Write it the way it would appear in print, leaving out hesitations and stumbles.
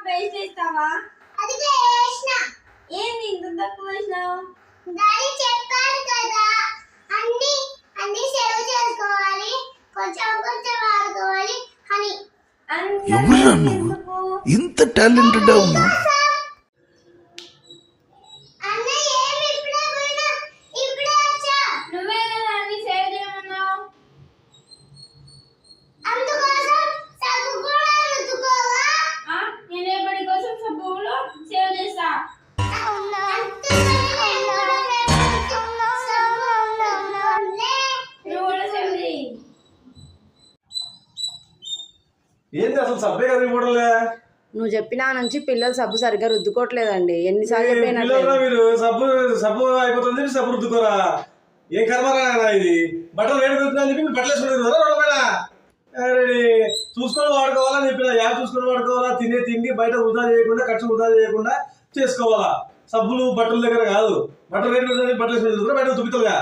Paste వేస్తావా? అది వేసిన. ఏంది ఇంత తక్కువ వేసినావు? డాడీ చెప్పారు కదా అన్ని అన్ని సేవ్ చేసుకోవాలి, కొంచెం కొంచెం వాడుకోవాలి అని. ఎవరురా నువ్వు ఇంత టాలెంటెడ్ ఉన్నా? ఏంది అసలు సబ్బే కదా ఇవ్వడంలే? నువ్వు చెప్పినా నుంచి పిల్లలు సబ్బు సరిగ్గా రుద్దుకోవట్లేదండి. ఎన్నిసార్లు చెప్పినా మీరు సబ్బు సబ్బు అయిపోతుంది, సబ్బు రుద్దుకోరా? ఏం కర్మరా ఇది? బట్టలు వేడి పెడుతున్నా చెప్పి మీరు బట్టలు వేసుకుని చూసుకొని వాడుకోవాలా చెప్పిన. యాప్ చూసుకొని వాడుకోవాలా, తినే తిండి బయట వృధా చేయకుండా, ఖర్చు వృధా చేయకుండా చేసుకోవాలా. సబ్బులు బట్టల దగ్గర కాదు. బట్టలు వేడి పెడుతుంది, బట్టలు వేసుకుని బయట తుప్పుతుందిగా.